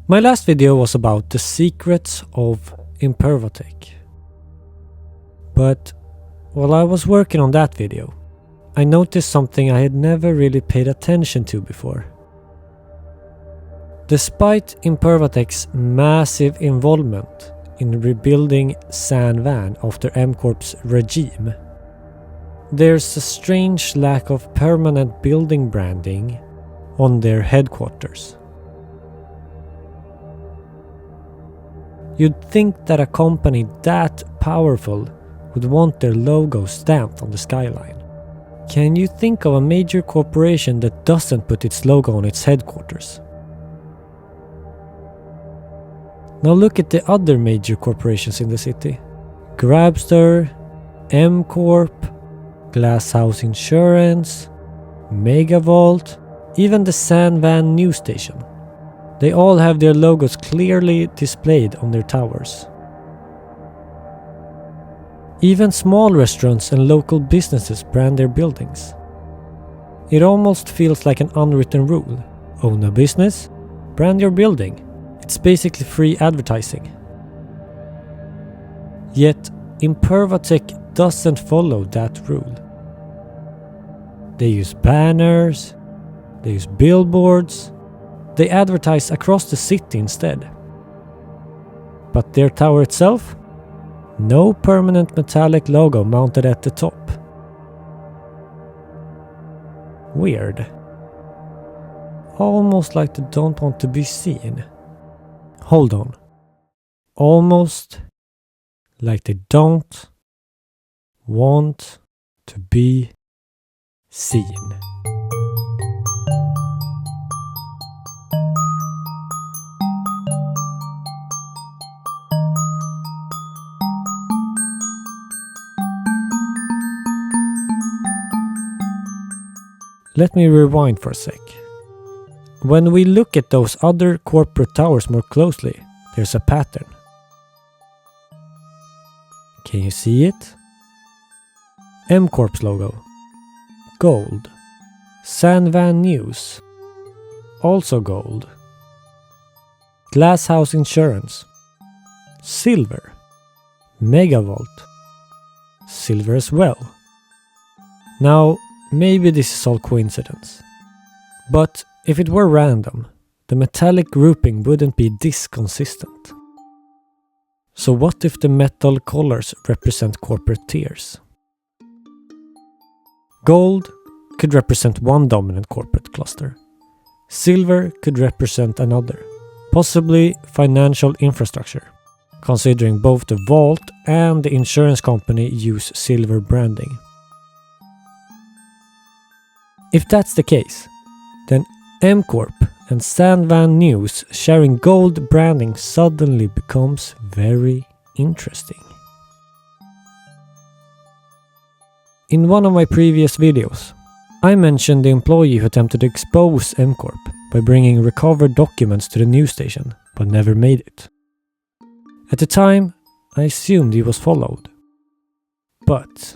My last video was about the secrets of impervatek. But while I was working on that video, I noticed something I had never really paid attention to before. Despite impervatek's massive involvement in rebuilding San Van after M-Corp's regime, there's a strange lack of permanent building branding on their headquarters. You'd think that a company that powerful would want their logo stamped on the skyline. Can you think of a major corporation that doesn't put its logo on its headquarters? Now look at the other major corporations in the city. Grabster, M-Corp, Glasshouse Insurance, Megavolt, even the San Van news station. They all have their logos clearly displayed on their towers. Even small restaurants and local businesses brand their buildings. It almost feels like an unwritten rule. Own a business, brand your building. It's basically free advertising. Yet, impervatek doesn't follow that rule. They use banners, they use billboards, they advertise across the city instead. But their tower itself? No permanent metallic logo mounted at the top. Weird. Almost like they don't want to be seen. Hold on. Almost like they don't want to be seen. Let me rewind for a sec. When we look at those other corporate towers more closely, there's a pattern. Can you see it? M-Corp's logo. Gold. San Van News. Also gold. Glasshouse Insurance. Silver. Megavolt. Silver as well. Now, maybe this is all coincidence. But if it were random, the metallic grouping wouldn't be this consistent. So what if the metal colors represent corporate tiers? Gold could represent one dominant corporate cluster. Silver could represent another, possibly financial infrastructure, considering both the vault and the insurance company use silver branding. If that's the case, then M-Corp and San Van News sharing gold branding suddenly becomes very interesting. In one of my previous videos, I mentioned the employee who attempted to expose M-Corp by bringing recovered documents to the news station, but never made it. At the time, I assumed he was followed. But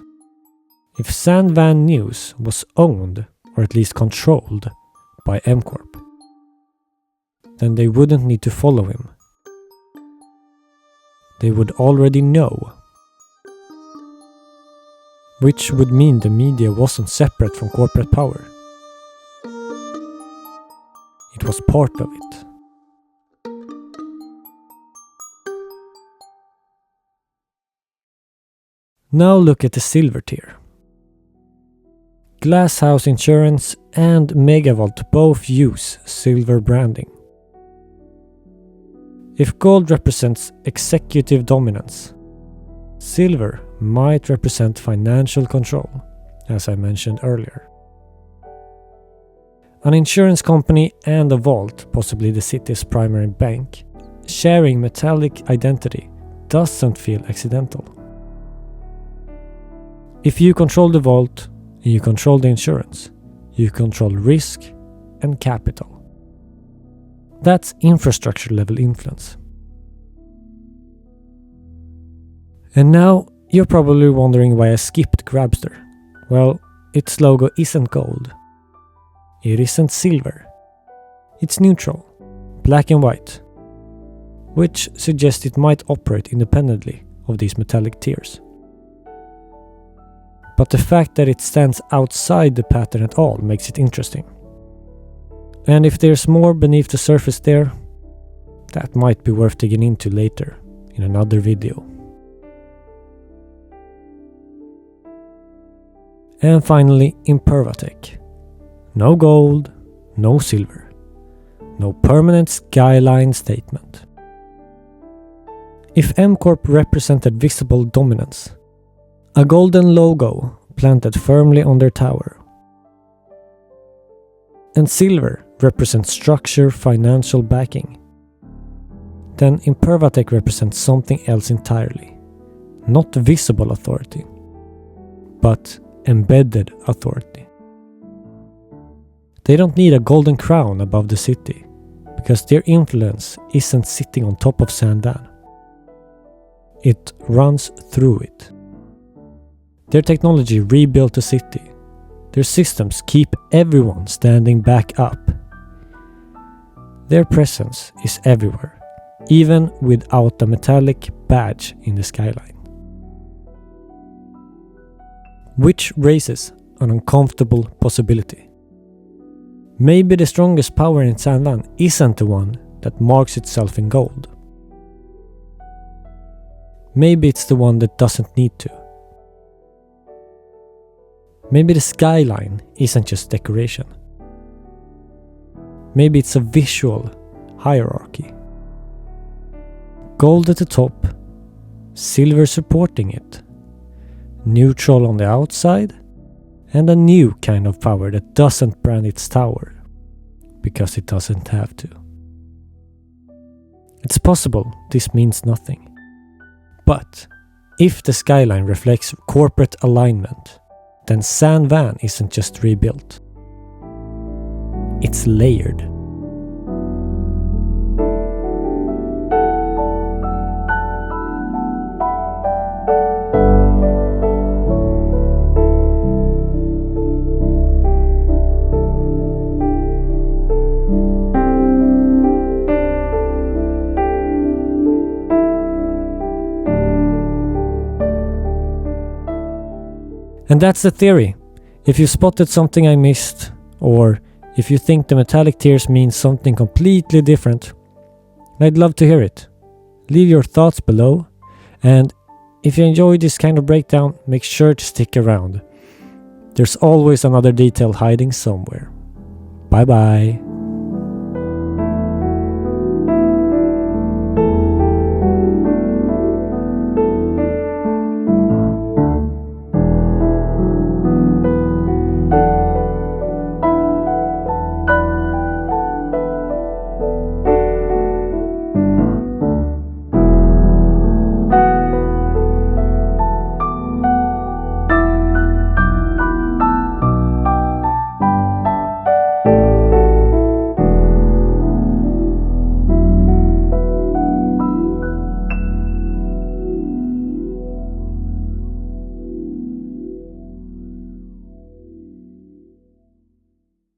if San Van News was owned, or at least controlled, by M-Corp, then they wouldn't need to follow him. They would already know. Which would mean the media wasn't separate from corporate power. It was part of it. Now look at the silver tier. Glasshouse Insurance and Megavolt both use silver branding. If gold represents executive dominance, silver might represent financial control, as I mentioned earlier. An insurance company and a vault, possibly the city's primary bank, sharing metallic identity doesn't feel accidental. If you control the vault and you control the insurance, you control risk and capital. That's infrastructure level influence. And now you're probably wondering why I skipped Grabster. Well, its logo isn't gold. It isn't silver. It's neutral, black and white, which suggests it might operate independently of these metallic tears. But the fact that it stands outside the pattern at all makes it interesting. And if there's more beneath the surface there, that might be worth digging into later in another video. And finally, impervatek. No gold, no silver. No permanent skyline statement. If M Corp represented visible dominance, a golden logo planted firmly on their tower, and silver represents structure, financial backing, then impervatek represents something else entirely. Not visible authority, but embedded authority. They don't need a golden crown above the city, because their influence isn't sitting on top of San Van. It runs through it. Their technology rebuilt the city. Their systems keep everyone standing back up. Their presence is everywhere, even without the metallic badge in the skyline. Which raises an uncomfortable possibility. Maybe the strongest power in San Van isn't the one that marks itself in gold. Maybe it's the one that doesn't need to. Maybe the skyline isn't just decoration. Maybe it's a visual hierarchy. Gold at the top, silver supporting it, neutral on the outside, and a new kind of power that doesn't brand its tower, because it doesn't have to. It's possible this means nothing. But if the skyline reflects corporate alignment, then San Van isn't just rebuilt. It's layered. And that's the theory. If you spotted something I missed, or if you think the metallic tears mean something completely different, I'd love to hear it. Leave your thoughts below, and if you enjoyed this kind of breakdown, make sure to stick around. There's always another detail hiding somewhere. Bye bye.